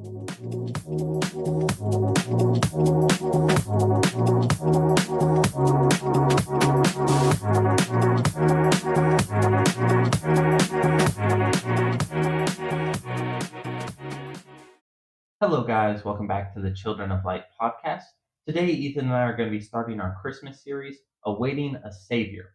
Hello, guys. Welcome back to the Children of Light podcast. Today, Ethan and I are going to be starting our Christmas series, Awaiting a Savior.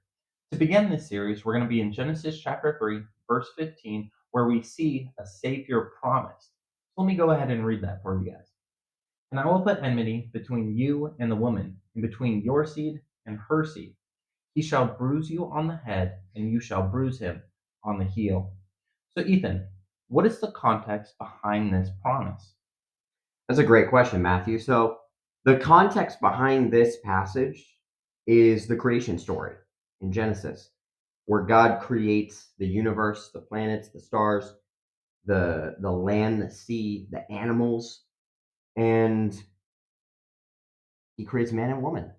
To begin this series, we're going to be in Genesis chapter 3, verse 15, where we see a Savior promised. So let me go ahead and read that for you guys. And I will put enmity between you and the woman, and between your seed and her seed. He shall bruise you on the head, and you shall bruise him on the heel. So, Ethan, what is the context behind this promise? That's a great question, Matthew. So, the context behind this passage is the creation story in Genesis, where God creates the universe, the planets, the stars, the land, the sea, the animals, and he creates man and woman.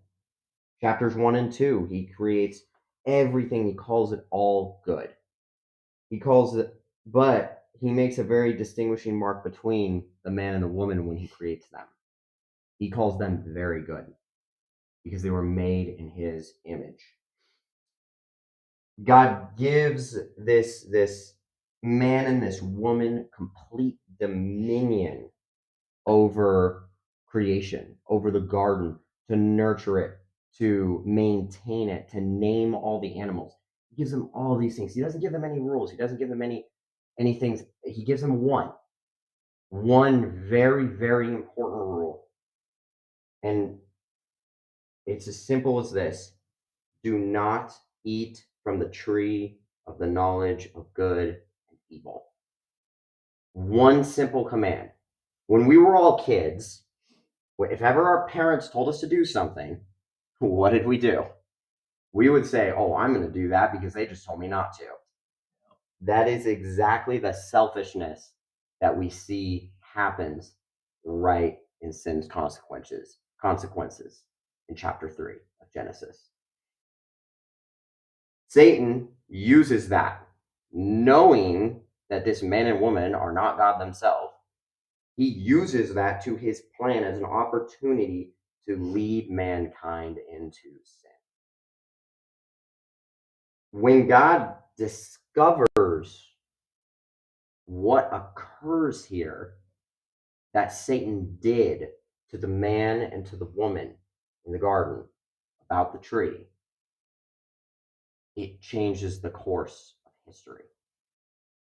Chapters 1 and 2, he creates everything. He calls it all good. He calls it, but he makes a very distinguishing mark between the man and the woman when he creates them. He calls them very good because they were made in his image. God gives this man and this woman complete dominion over creation, over the garden, to nurture it, to maintain it, to name all the animals. He gives them all these things. He doesn't give them any rules. He doesn't give them any things. He gives them one very, very important rule. And it's as simple as this: do not eat from the tree of the knowledge of good and evil. One simple command. When we were all kids, if ever our parents told us to do something, what did we do? We would say, "Oh, I'm going to do that because they just told me not to." That is exactly the selfishness that we see happens right in sin's consequences in chapter 3 of Genesis. Satan uses that, knowing that this man and woman are not God themselves. He uses that to his plan as an opportunity to lead mankind into sin. When God discovers what occurs here that Satan did to the man and to the woman in the garden about the tree, it changes the course of history.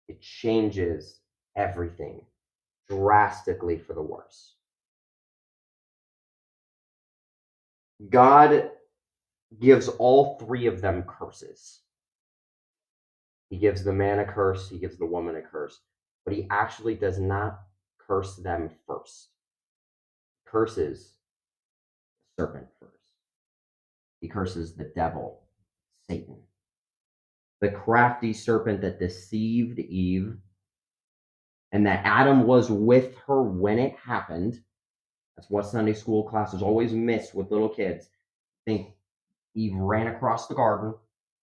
It changes everything drastically for the worse. God gives all three of them curses. He gives the man a curse, he gives the woman a curse, but he actually does not curse them first. He curses the serpent first. He curses the devil, Satan, the crafty serpent that deceived Eve, and that Adam was with her when it happened. That's what Sunday school classes always miss with little kids. Think Eve ran across the garden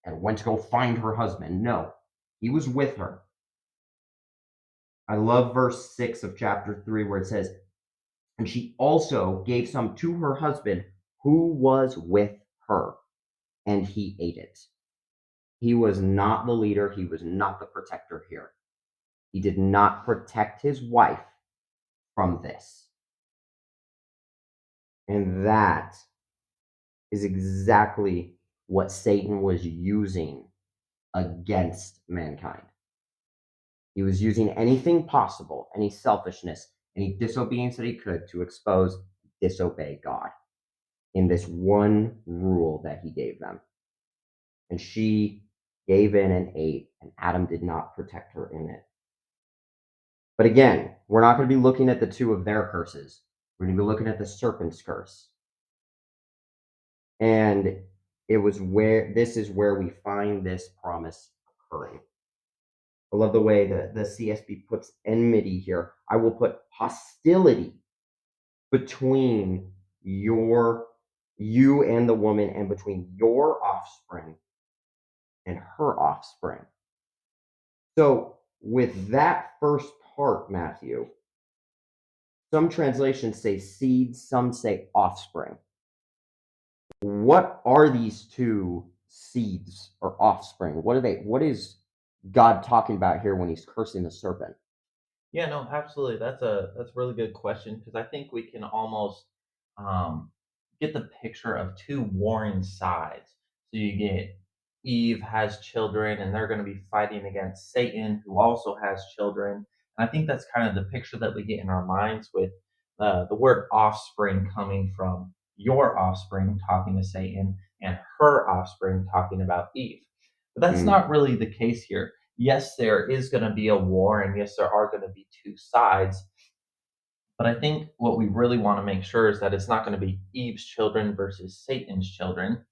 and went to go find her husband. No, he was with her. I love verse 6 of chapter 3 where it says, "And she also gave some to her husband who was with her, and he ate it." He was not the leader. He was not the protector here. He did not protect his wife from this. And that is exactly what Satan was using against mankind. He was using anything possible, any selfishness, any disobedience that he could to expose, disobey God in this one rule that he gave them. And she gave in and ate, and Adam did not protect her in it. But again, we're not going to be looking at the two of their curses. We're going to be looking at the serpent's curse. And this is where we find this promise occurring. I love the way the CSB puts enmity here. I will put hostility between you and the woman, and between your offspring and her offspring. So with that first part, Matthew, Some translations say seeds, some say offspring. What are these two seeds or offspring? What are they? What is God talking about here when he's cursing the serpent? Yeah, no, absolutely. That's a really good question because I think we can almost um, get the picture of two warring sides. So you get Eve has children, and they're going to be fighting against Satan, who also has children. And I think that's kind of the picture that we get in our minds with the word offspring coming from your offspring talking to Satan and her offspring talking about Eve. But that's Mm, not really the case here. Yes, there is going to be a war, and yes, there are going to be two sides. But I think what we really want to make sure is that it's not going to be Eve's children versus Satan's children,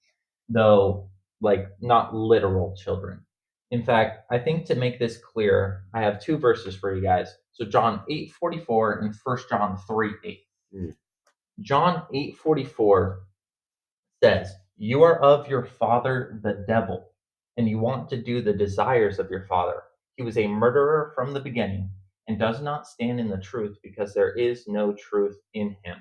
though, like, not literal children. In fact, I think to make this clear, I have two verses for you guys. So John 8:44 and 1 John 3:8. mm, John 8:44 says, "You are of your father the devil, and you want to do the desires of your father. He was a murderer from the beginning and does not stand in the truth because there is no truth in him."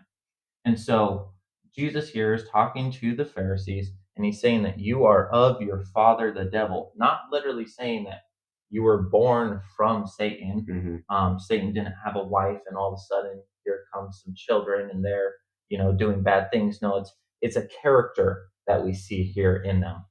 And so Jesus here is talking to the Pharisees, and he's saying that you are of your father, the devil, not literally saying that you were born from Satan. mhm, Satan didn't have a wife, and all of a sudden here comes some children, and they're doing bad things. No, it's a character that we see here in them.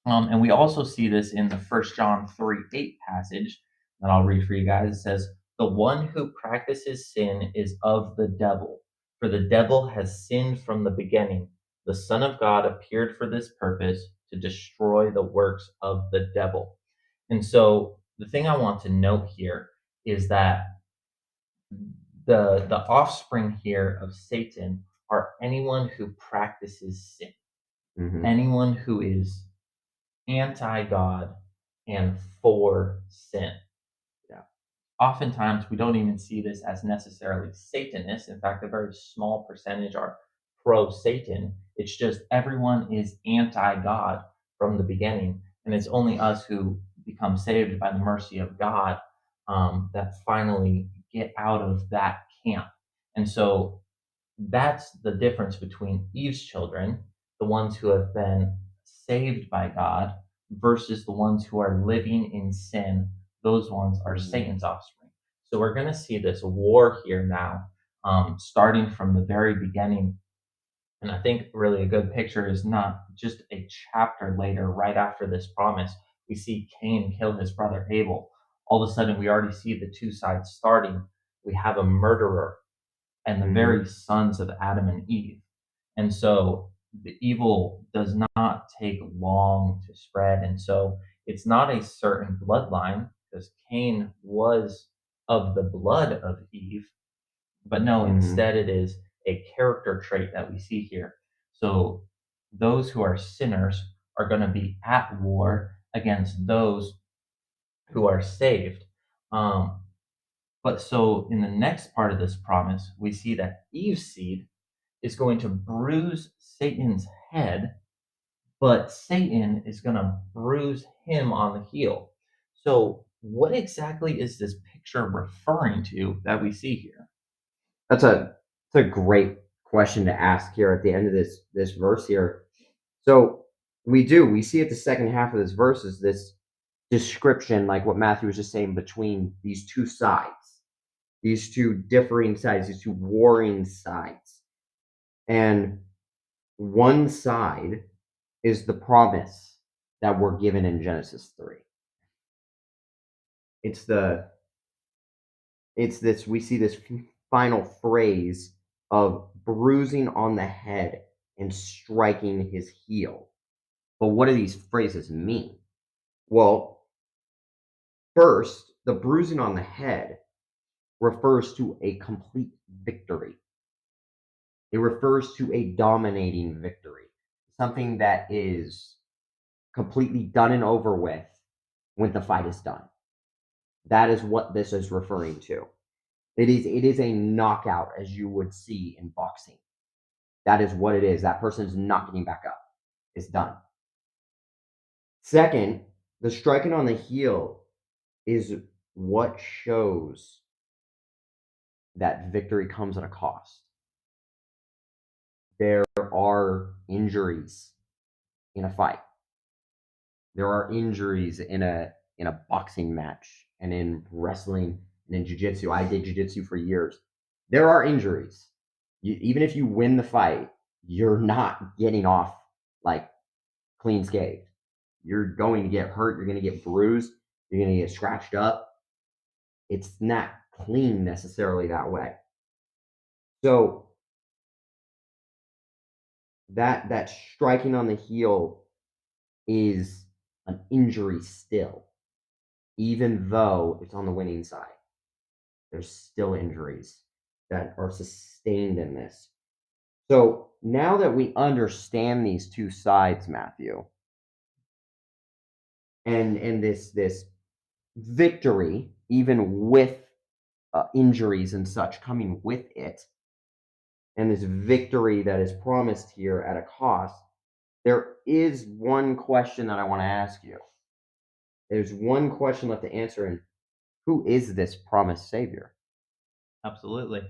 And we also see this in the First John 3:8 passage that I'll read for you guys. It says, "The one who practices sin is of the devil, for the devil has sinned from the beginning. The Son of God appeared for this purpose, to destroy the works of the devil." And so the thing I want to note here is that the offspring here of Satan are anyone who practices sin, mhm, anyone who is anti God and for sin. yeah, Oftentimes, we don't even see this as necessarily Satanists. In fact, a very small percentage are pro Satan. It's just everyone is anti God from the beginning. And it's only us who become saved by the mercy of God that finally get out of that camp. And so that's the difference between Eve's children, the ones who have been saved by God, versus the ones who are living in sin. Those ones are mhm, Satan's offspring. So we're going to see this war here now, starting from the very beginning. And I think really a good picture is not just a chapter later, right after this promise, we see Cain kill his brother Abel. All of a sudden, we already see the two sides starting. We have a murderer and the very mhm, sons of Adam and Eve. And so the evil does not take long to spread. And so it's not a certain bloodline because Cain was of the blood of Eve, but no, mhm, instead it is a character trait that we see here. So those who are sinners are going to be at war against those who are saved. Um, but so in the next part of this promise, we see that Eve's seed is going to bruise Satan's head, but Satan is going to bruise him on the heel. So, what exactly is this picture referring to that we see here? that's a great question to ask here at the end of this verse here. So we see at the second half of this verse is this description, like what Matthew was just saying, between these two sides, these two differing sides, these two warring sides. And one side is the promise that we're given in Genesis 3. It's the it's this we see this final phrase of bruising on the head and striking his heel. But what do these phrases mean? Well, first, the bruising on the head refers to a complete victory. It refers to a dominating victory, something that is completely done and over with when the fight is done. That is what this is referring to. It is a knockout as you would see in boxing. That is what it is. That person is not getting back up. It's done. Second, the striking on the heel is what shows that victory comes at a cost. There are injuries in a fight. There are injuries in a boxing match and in wrestling and in jiu-jitsu. I did jiu-jitsu for years. There are injuries. Even if you win the fight, you're not getting off like clean scathed. You're going to get hurt. You're going to get bruised. You're going to get scratched up. It's not clean necessarily that way. So that striking on the heel is an injury still, even though it's on the winning side. There's still injuries that are sustained in this. So now that we understand these two sides, Matthew, and this victory, even with injuries and such coming with it, and this victory that is promised here at a cost, there is one question that I want to ask you. There's one question left to answer, and who is this promised Savior? Absolutely.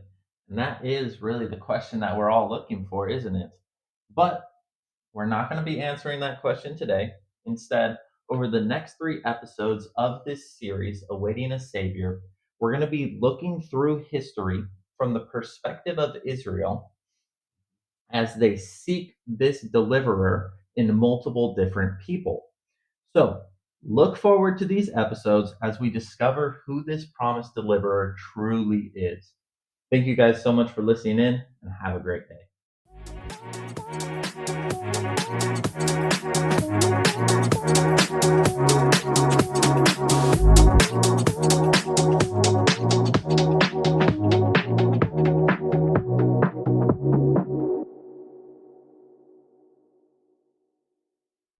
And that is really the question that we're all looking for, isn't it? But we're not going to be answering that question today. Instead, over the next 3 episodes of this series, Awaiting a Savior, we're going to be looking through history from the perspective of Israel as they seek this deliverer in multiple different people. So, look forward to these episodes as we discover who this promised deliverer truly is. Thank you guys so much for listening in, and have a great day.